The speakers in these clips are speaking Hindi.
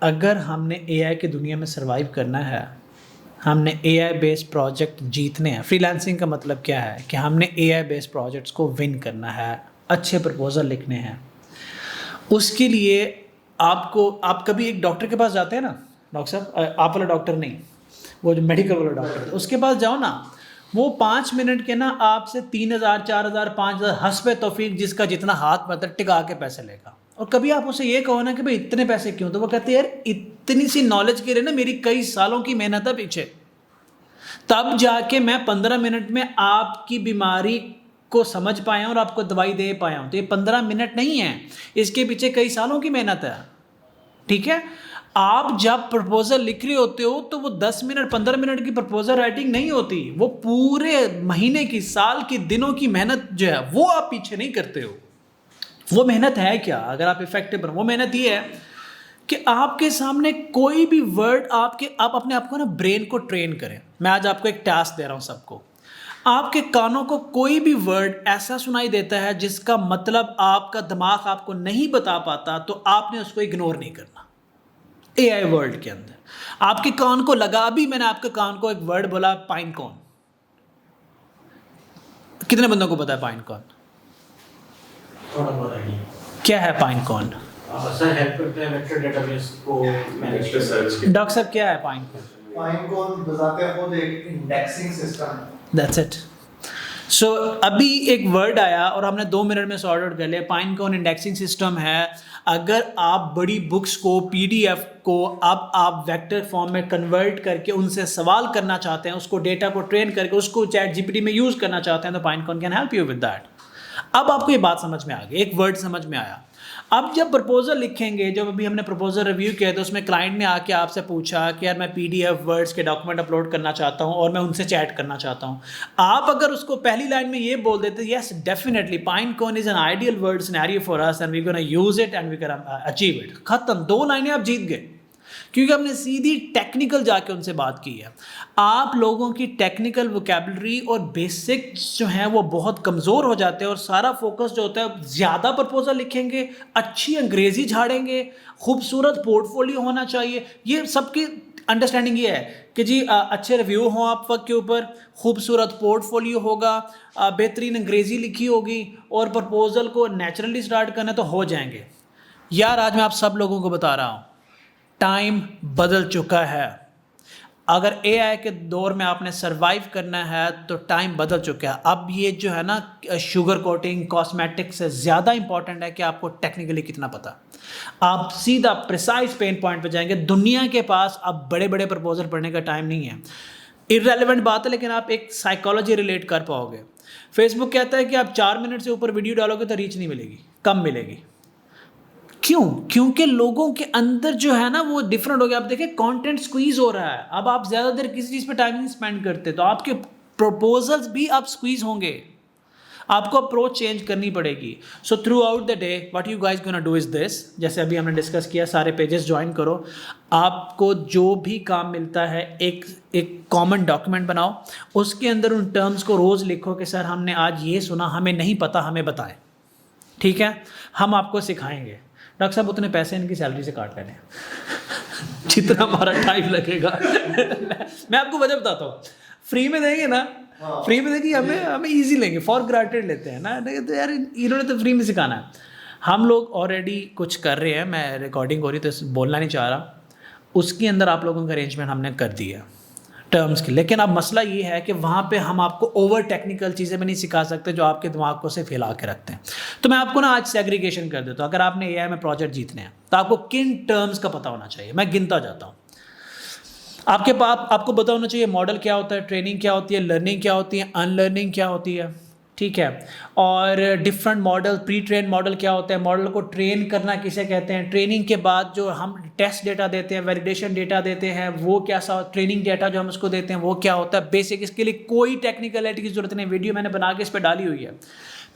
अगर हमने एआई की दुनिया में सर्वाइव करना है, हमने एआई बेस्ड प्रोजेक्ट जीतने हैं। फ्रीलांसिंग का मतलब क्या है कि हमने एआई बेस्ड प्रोजेक्ट्स को विन करना है, अच्छे प्रपोजल लिखने हैं। उसके लिए आप कभी एक डॉक्टर के पास जाते हैं ना, डॉक्टर साहब, आप वाला डॉक्टर नहीं, वो जो मेडिकल वाला डॉक्टर, उसके पास जाओ ना, वो 5 मिनट के ना आपसे 3,000 4,000 5,000 हस्बे तौफीक जिसका जितना हाथ मतलब टिका के पैसे लेगा। और कभी आप उसे ये कहो ना कि भाई इतने पैसे क्यों, तो वो कहते हैं यार इतनी सी नॉलेज के लिए ना मेरी कई सालों की मेहनत है पीछे, तब जाके मैं 15 मिनट में आपकी बीमारी को समझ पाया और आपको दवाई दे पाया हूँ। तो ये 15 मिनट नहीं है, इसके पीछे कई सालों की मेहनत है। ठीक है, आप जब प्रपोजल लिख रहे होते हो तो वो 10 मिनट 15 मिनट की प्रपोजल राइटिंग नहीं होती, वो पूरे महीने की, साल की, दिनों की मेहनत जो है वो आप पीछे नहीं करते हो। वो मेहनत है क्या, अगर आप इफेक्टिव बनो, वो मेहनत ये है कि आपके सामने कोई भी वर्ड आप अपने आप को ना ब्रेन को ट्रेन करें। मैं आज आपको एक टास्क दे रहा हूँ सबको, आपके कानों को कोई भी वर्ड ऐसा सुनाई देता है जिसका मतलब आपका दिमाग आपको नहीं बता पाता, तो आपने उसको इग्नोर नहीं करना। एआई वर्ल्ड के अंदर आपके कान को लगा, अभी मैंने आपके कान को एक वर्ड बोला, पाइन कॉर्न। कितने बंदों को पता है पाइन कॉर्न? थोड़ा बहुत आइडिया। क्या है पाइन कॉर्न? सर हेल्प करते हैं वेक्टर डेटाबेस को मैनेज कर सर्च। डॉक्टर साहब क्या है पाइन कॉर्न? पाइन कॉर्न बजाते खुद एक indexing system. That's it. So अभी एक वर्ड आया और हमने 2 मिनट में सॉर्ट आउट कर लिया। पाइन कॉर्न इंडेक्सिंग सिस्टम है। अगर आप बड़ी बुक्स को, पीडीएफ को अब आप वेक्टर फॉर्म में कन्वर्ट करके उनसे सवाल करना चाहते हैं, उसको डेटा को ट्रेन करके उसको चैट जीपीटी में यूज़ करना चाहते हैं, तो pine corn can help you with that. अब आपको ये बात समझ में आ गई, एक वर्ड समझ में आया। अब जब प्रपोजल लिखेंगे, जब अभी हमने प्रपोजल रिव्यू किया तो उसमें क्लाइंट ने आके आपसे पूछा कि यार मैं पीडीएफ वर्ड्स के डॉक्यूमेंट अपलोड करना चाहता हूँ और मैं उनसे चैट करना चाहता हूँ। आप अगर उसको पहली लाइन में ये बोल देते, yes definitely pine corn is an ideal world scenario for us and we gonna use it and we gonna achieve it, खत्म। 2 लाइनें आप जीत गए, क्योंकि हमने सीधी टेक्निकल जाके उनसे बात की है। आप लोगों की टेक्निकल वोकैबुलरी और बेसिक्स जो हैं वो बहुत कमज़ोर हो जाते हैं और सारा फोकस जो होता है, ज़्यादा प्रपोजल लिखेंगे, अच्छी अंग्रेज़ी झाड़ेंगे, खूबसूरत पोर्टफोलियो होना चाहिए। ये सबकी अंडरस्टैंडिंग ये है कि जी अच्छे रिव्यू हों आप वक्त के ऊपर, खूबसूरत पोर्टफोलियो होगा, बेहतरीन अंग्रेज़ी लिखी होगी और प्रपोजल को नेचुरली स्टार्ट करना तो हो जाएंगे। यार आज मैं आप सब लोगों को बता रहा हूँ, टाइम बदल चुका है। अगर एआई के दौर में आपने सरवाइव करना है तो टाइम बदल चुका है। अब ये जो है ना शुगर कोटिंग, कॉस्मेटिक से ज़्यादा इंपॉर्टेंट है कि आपको टेक्निकली कितना पता। आप सीधा प्रिसाइज पेन पॉइंट पे जाएंगे। दुनिया के पास अब बड़े बड़े प्रपोजल पढ़ने का टाइम नहीं है। इररेलेवेंट बात है, लेकिन आप एक साइकोलॉजी रिलेट कर पाओगे। फेसबुक कहता है कि आप 4 मिनट से ऊपर वीडियो डालोगे तो रीच नहीं मिलेगी, कम मिलेगी। क्यों? क्योंकि लोगों के अंदर जो है ना वो डिफरेंट हो गया। आप देखें कंटेंट स्क्वीज हो रहा है। अब आप ज़्यादा देर किसी चीज़ पे टाइम नहीं स्पेंड करते तो आपके प्रपोजल्स भी अब स्क्वीज होंगे। आपको अप्रोच चेंज करनी पड़ेगी। So through out the day what you guys gonna do is this, जैसे अभी हमने डिस्कस किया, सारे पेजेस ज्वाइन करो। आपको जो भी काम मिलता है एक कॉमन डॉक्यूमेंट बनाओ, उसके अंदर उन टर्म्स को रोज़ लिखो कि सर हमने आज ये सुना, हमें नहीं पता, हमें बताएं। ठीक है, हम आपको सिखाएंगे। डॉक्टर साहब उतने पैसे इनकी सैलरी से काट लेने जितना हमारा टाइम लगेगा। मैं आपको वजह बताता हूँ, फ्री में देंगे ना, फ्री में देंगे, हमें इजी लेंगे, फॉर ग्रांटेड लेते हैं ना, तो यार इन्होंने तो फ्री में सिखाना है। हम लोग ऑलरेडी कुछ कर रहे हैं, मैं रिकॉर्डिंग हो रही तो बोलना नहीं चाह रहा, उसके अंदर आप लोगों का अरेंजमेंट हमने कर दिया टर्म्स की। लेकिन अब मसला ये है कि वहाँ पे हम आपको ओवर टेक्निकल चीज़ें भी नहीं सिखा सकते जो आपके दिमाग को सिर्फ हिला के रखते हैं। तो मैं आपको ना आज सेग्रीगेशन कर देता हूँ। अगर आपने एआई में प्रोजेक्ट जीतने हैं तो आपको किन टर्म्स का पता होना चाहिए, मैं गिनता जाता हूँ। आपको पता होना चाहिए मॉडल क्या होता है, ट्रेनिंग क्या होती है, लर्निंग क्या होती है, अनलर्निंग क्या होती है। ठीक है, और different model, pre train model क्या होता है, मॉडल को ट्रेन करना किसे कहते हैं, ट्रेनिंग के बाद जो हम टेस्ट डेटा देते हैं, वैलिडेशन डेटा देते हैं, वो कैसा, ट्रेनिंग डेटा जो हम उसको देते हैं वो क्या होता है। बेसिक, इसके लिए कोई टेक्निकलिटी की जरूरत नहीं, वीडियो मैंने बना के इस पर डाली हुई है।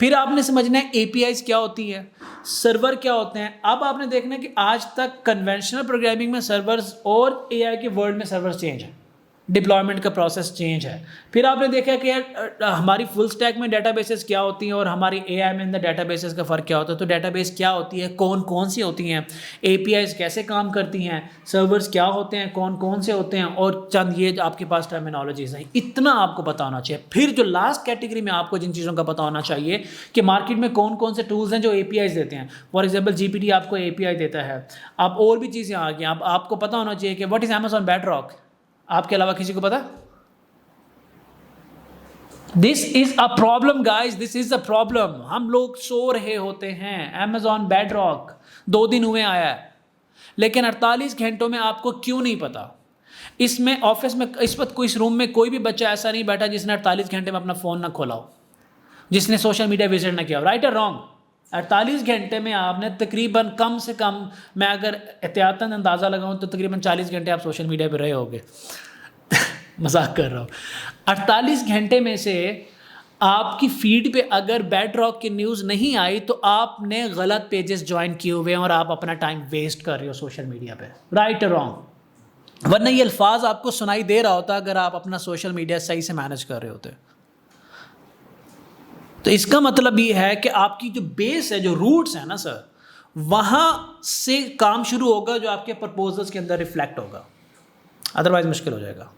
फिर आपने समझना है एपीआईज क्या होती है, सर्वर क्या होते हैं। अब आपने देखना है कि आज तक कन्वेंशनल प्रोग्रामिंग में सर्वर्स और एआई के वर्ल्ड में सर्वर्स चेंज है। डिप्लॉयमेंट का प्रोसेस चेंज है। फिर आपने देखा कि यार हमारी फुल स्टैक में डेटाबेसेस क्या होती हैं और हमारी एआई में इन द डेटाबेसेस का फ़र्क क्या होता है। तो डेटाबेस क्या होती है, कौन कौन सी होती हैं, एपीआईज कैसे काम करती हैं, सर्वर्स क्या होते हैं, कौन कौन से होते हैं, और चंद ये आपके पास टर्मिनोलॉजीज हैं, इतना आपको पता होना चाहिए। फिर जो लास्ट कैटेगरी में आपको जिन चीज़ों का पता होना चाहिए कि मार्केट में कौन कौन से टूल्स हैं जो एपीआईज देते हैं। फॉर एग्जाम्पल जीपीटी आपको एपीआई देता है। अब और भी चीज़ें आ गई, अब आपको पता होना चाहिए कि व्हाट इज़ अमेज़न बेडरॉक। आपके अलावा किसी को पता? This is a problem guys, this is a problem. हम लोग सो रहे होते हैं अमेज़न बेडरॉक 2 दिन हुए आया है, लेकिन 48 घंटों में आपको क्यों नहीं पता? इसमें ऑफिस में इस वक्त कोई, इस रूम में कोई भी बच्चा ऐसा नहीं बैठा जिसने 48 घंटे में अपना फ़ोन ना खोला हो, जिसने सोशल मीडिया विजिट ना किया हो। राइट और रॉन्ग? 48 घंटे में आपने तकरीबन, कम से कम मैं अगर एहतियातन अंदाज़ा लगाऊं तो तकरीबन 40 घंटे आप सोशल मीडिया पर रहे होगे। मजाक कर रहा हूँ। 48 घंटे में से आपकी फीड पे अगर बेडरॉक की न्यूज़ नहीं आई तो आपने गलत पेजेस ज्वाइन किए हुए हैं और आप अपना टाइम वेस्ट कर रहे हो सोशल मीडिया पे। राइट और रॉन्ग? वरना ये अल्फाज आपको सुनाई दे रहा होता अगर आप अपना सोशल मीडिया सही से मैनेज कर रहे होते। तो इसका मतलब ये है कि आपकी जो बेस है, जो रूट्स है ना सर, वहाँ से काम शुरू होगा जो आपके प्रपोजल्स के अंदर रिफ्लेक्ट होगा, अदरवाइज मुश्किल हो जाएगा।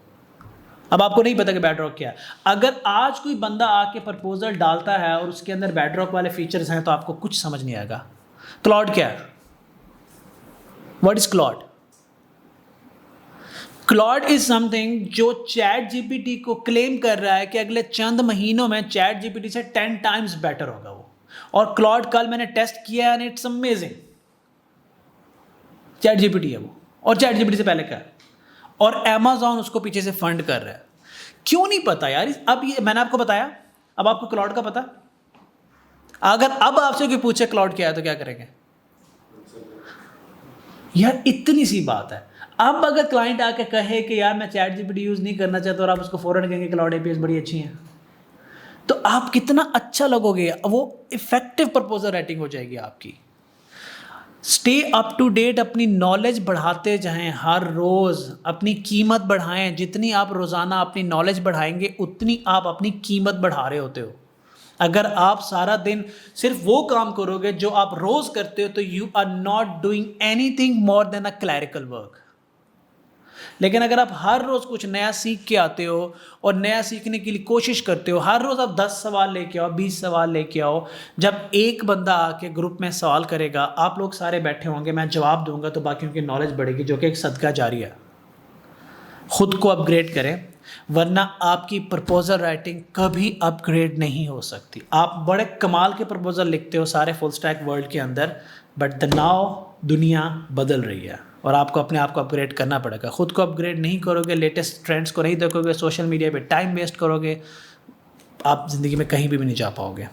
अब आपको नहीं पता कि बेडरॉक क्या है। अगर आज कोई बंदा आके प्रपोजल डालता है और उसके अंदर बेडरॉक वाले फीचर्स हैं तो आपको कुछ समझ नहीं आएगा। क्लॉड क्या है? What is Claude? Claude is something जो चैट जीपीटी को क्लेम कर रहा है कि अगले चंद महीनों में चैट जीपीटी से 10 टाइम्स बेटर होगा वो। और क्लॉड कल मैंने टेस्ट किया and it's amazing. Chat GPT है वो, और चैट जीपीटी से पहले क्या है, और अमेज़न उसको पीछे से फंड कर रहा है। क्यों नहीं पता यार? अब ये मैंने आपको बताया, अब आपको क्लाउड का पता। अगर अब आपसे कोई पूछे क्लाउड क्या है तो क्या करेंगे? यार इतनी सी बात है। अब अगर क्लाइंट आके कहे कि यार मैं चैट जीपीटी यूज़ नहीं करना चाहता और आप उसको फौरन कहेंगे क्लाउड एपीआईज बड़ी अच्छी हैं, तो आप कितना अच्छा लगोगे, वो इफेक्टिव प्रपोजल राइटिंग हो जाएगी आपकी। स्टे अप टू डेट, अपनी नॉलेज बढ़ाते जाएं, हर रोज़ अपनी कीमत बढ़ाएं। जितनी आप रोज़ाना अपनी नॉलेज बढ़ाएंगे उतनी आप अपनी कीमत बढ़ा रहे होते हो। अगर आप सारा दिन सिर्फ वो काम करोगे जो आप रोज़ करते हो तो you are not doing anything more than a clerical work. लेकिन अगर आप हर रोज़ कुछ नया सीख के आते हो और नया सीखने के लिए कोशिश करते हो, हर रोज़ आप 10 सवाल लेके आओ, 20 सवाल लेके आओ। जब एक बंदा आके ग्रुप में सवाल करेगा, आप लोग सारे बैठे होंगे, मैं जवाब दूंगा तो बाकियों की नॉलेज बढ़ेगी, जो कि एक सदका जारी है। खुद को अपग्रेड करें, वरना आपकी प्रपोजल राइटिंग कभी अपग्रेड नहीं हो सकती। आप बड़े कमाल के प्रपोजल लिखते हो सारे फुल स्टैक वर्ल्ड के अंदर, बट द नाउ दुनिया बदल रही है और आपको अपने आप को अपग्रेड करना पड़ेगा। खुद को अपग्रेड नहीं करोगे, लेटेस्ट ट्रेंड्स को नहीं देखोगे, सोशल मीडिया पे टाइम वेस्ट करोगे, आप ज़िंदगी में कहीं भी नहीं जा पाओगे।